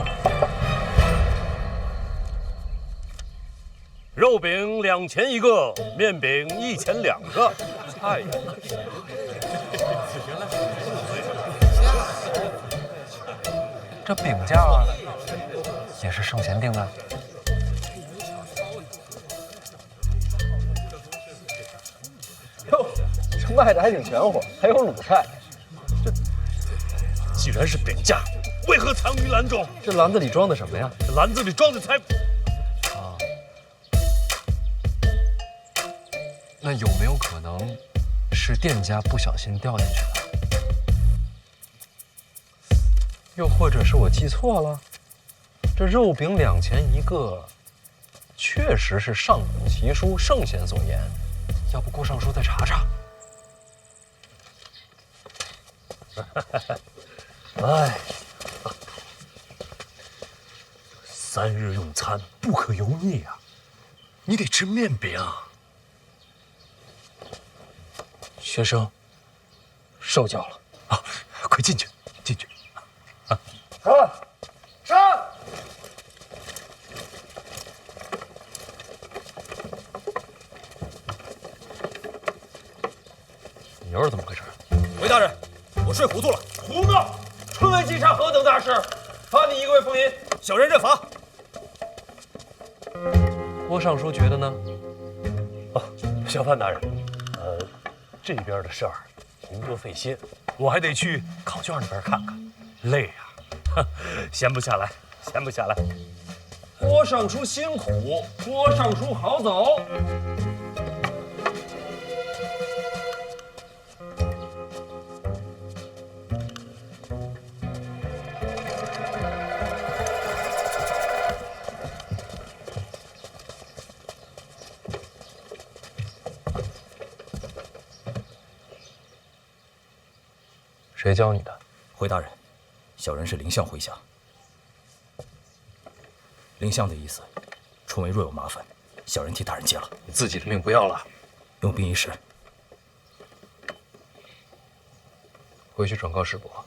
S1: 肉饼2钱1个，面饼1钱2个。哎呀，
S4: 这饼价也是圣贤定的。
S15: 哟，这卖的还挺全乎，还有卤菜。
S1: 这既然是饼价，为何藏于篮中？
S4: 这篮子里装的什么呀？
S1: 这篮子里装的才……
S4: 啊，那有没有可能是店家不小心掉进去的？又或者是我记错了？这肉饼2钱1个，确实是上古奇书圣贤所言。要不郭尚书再查查？
S1: 哎，3日用餐不可油腻啊，你得吃面饼。
S16: 学生受教了。
S1: 啊，快进去，进去。
S15: 上！
S4: 你又是怎么回事？
S15: 回大人，我睡糊涂了。
S1: 胡闹！春闱稽查何等大事，罚你1个月俸银。
S15: 小人认罚。
S4: 郭尚书觉得呢？
S1: 哦，小范大人，这边的事儿您多费心，我还得去考卷那边看看，累呀，闲不下来，闲不下来。
S15: 郭尚书辛苦，郭尚书好走。
S4: 谁教你的？
S15: 回大人，小人是凌相麾下。凌相的意思，春闱若有麻烦，小人替大人接了。
S4: 你自己的命不要了。
S15: 用兵一时。
S4: 回去转告师伯，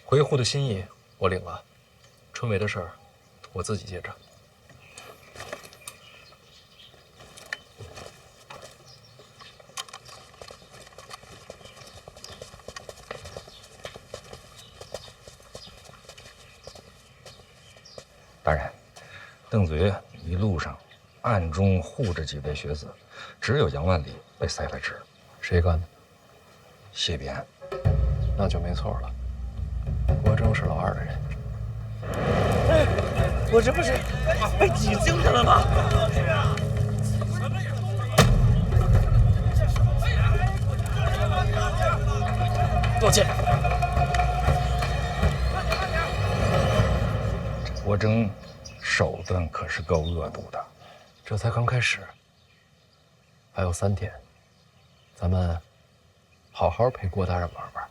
S4: 回沪的心意我领了，春闱的事儿我自己接着。
S12: 大人，邓子岳一路上暗中护着几位学子，只有杨万里被塞了职。
S4: 谁干的？谢边，那就没错了。郭征是老二的人。
S19: 哎，我这不是被挤进去了吗？
S12: 抱歉。这郭征手段可是够恶毒的。
S4: 这才刚开始，还有3天，咱们好好陪郭大人玩玩。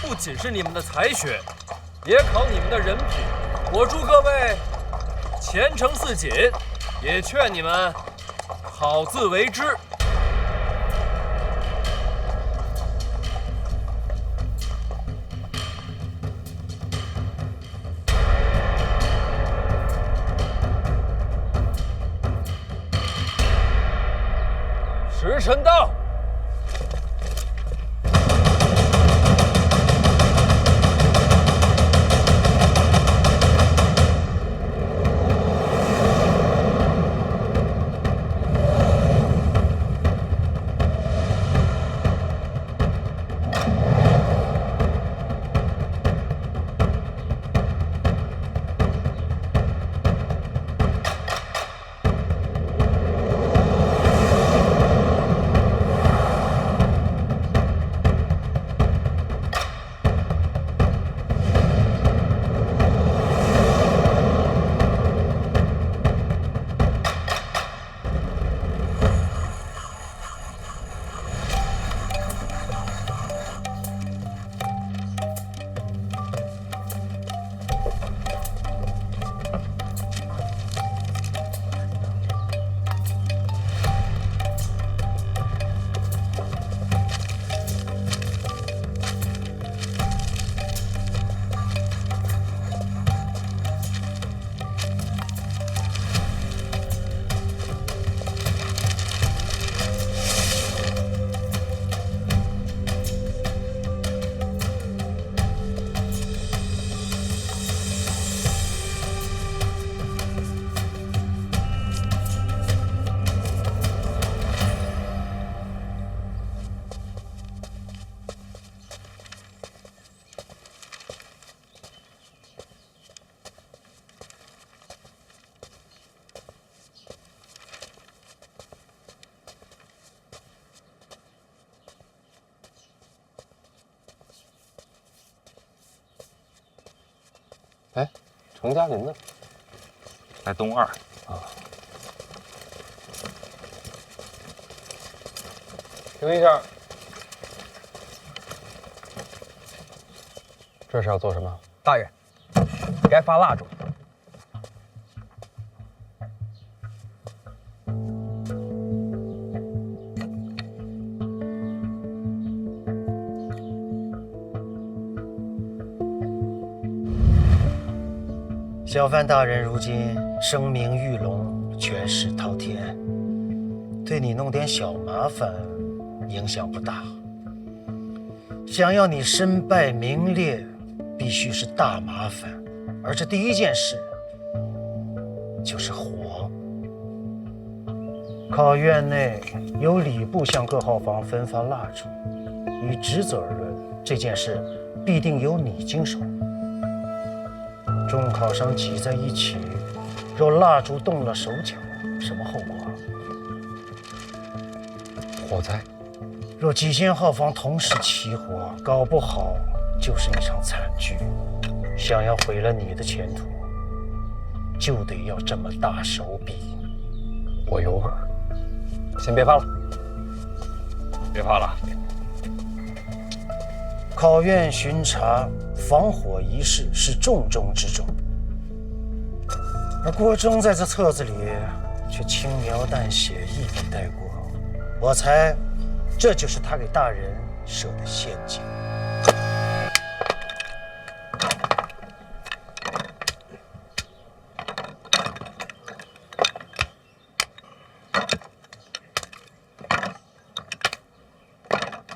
S15: 不仅是你们的才学，也考你们的人品。我祝各位前程似锦，也劝你们好自为之。时辰到。
S4: 哎，程嘉林呢？
S12: 在东二
S4: 啊。停一下，这是要做什么？
S22: 大人，该发蜡烛。
S19: 小范大人如今声名玉隆，权势滔天，对你弄点小麻烦，影响不大。想要你身败名裂，必须是大麻烦，而这第一件事就是火。考院内由礼部向各号房分发蜡烛，以职责而论，这件事必定由你经手。众考生挤在一起，若蜡烛动了手脚，什么后果？
S4: 火灾。
S19: 若几间号房同时起火，搞不好就是一场惨剧。想要毁了你的前途，就得要这么大手笔。
S4: 我有本，先别发了，
S12: 别发了。
S19: 考院巡查防火一事是重中之重，而郭征在这册子里却轻描淡写，一笔带过，我猜，这就是他给大人设的陷阱。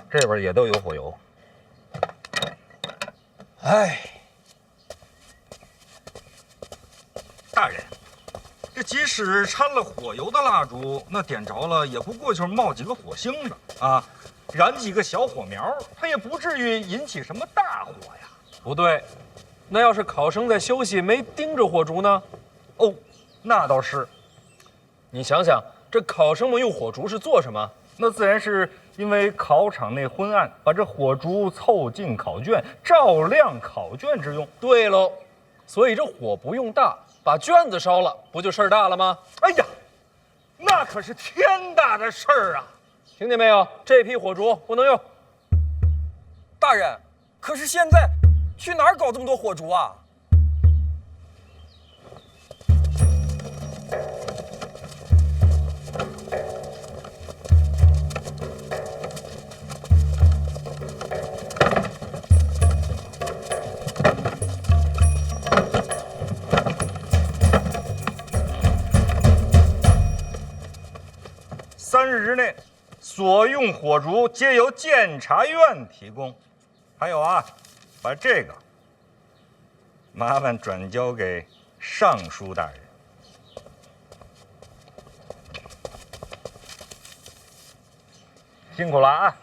S12: 这边也都有火油。
S22: 哎，大人，这即使掺了火油的蜡烛，那点着了也不过就是冒几个火星子啊，燃几个小火苗，它也不至于引起什么大火呀。
S15: 不对，那要是考生在休息没盯着火烛呢？
S22: 哦，那倒是。
S15: 你想想，这考生们用火烛是做什么？
S22: 那自然是因为考场内昏暗，把这火烛凑近考卷，照亮考卷之用。
S15: 对喽，所以这火不用大，把卷子烧了，不就事儿大了吗？
S22: 哎呀，那可是天大的事儿啊！
S15: 听见没有？这批火烛不能用。
S7: 大人，可是现在去哪儿搞这么多火烛啊？3
S22: 日之内，所用火烛皆由监察院提供。还有啊，把这个麻烦转交给尚书大人。辛苦了啊！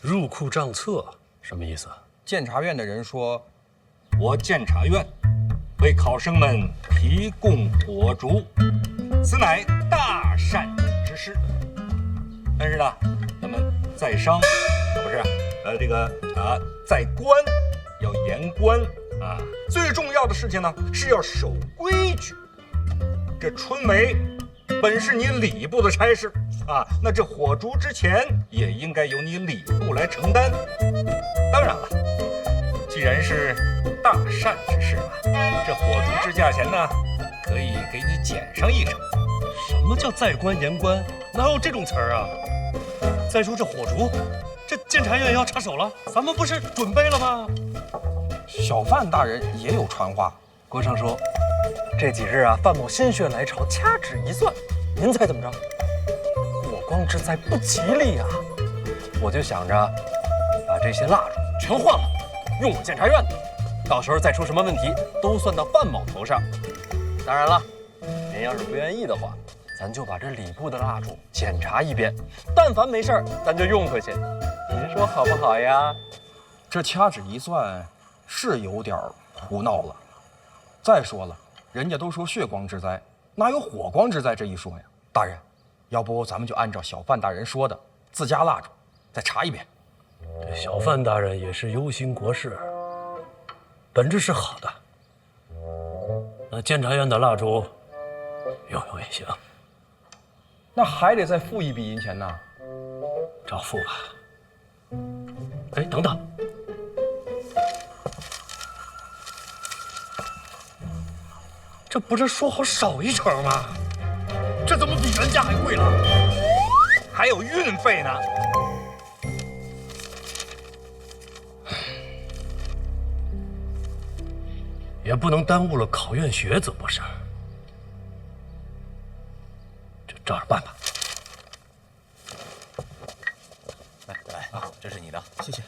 S1: 入库账册什么意思？
S7: 监察院的人说，
S22: 我监察院为考生们提供火烛，此乃大善之事。但是呢，咱们在商不是在官要严官啊。最重要的事情呢是要守规矩。这春闱本是你礼部的差事啊，那这火烛之钱也应该由你礼部来承担。当然了，既然是大善之事嘛，这火烛之价钱呢，可以给你减上1成。
S1: 什么叫在官严官？哪有这种词儿啊？再说这火烛，这监察院也要插手了，咱们不是准备了吗？
S7: 小范大人也有传话，
S15: 国尚书，这几日啊，范某心血来潮，掐指一算，您猜怎么着？火光之灾不吉利啊！我就想着把这些蜡烛全换了，用我监察院的，到时候再出什么问题，都算到范某头上。当然了，您要是不愿意的话，咱就把这礼部的蜡烛检查一遍，但凡没事儿，咱就用回去。您说好不好呀？
S7: 这掐指一算是有点胡闹了。再说了，人家都说血光之灾，哪有火光之灾这一说呀？大人，要不咱们就按照小范大人说的，自家蜡烛再查一遍。
S1: 这小范大人也是忧心国事，本质是好的。那监察院的蜡烛用用也行，
S7: 那还得再付一笔银钱呢。
S1: 照付吧。哎，等等，这不是说好少1成吗？这怎么比原价还贵了？
S22: 还有运费呢。
S1: 也不能耽误了考院学子，不是？就照着办吧。
S21: 来啊，这是你的，
S7: 谢谢。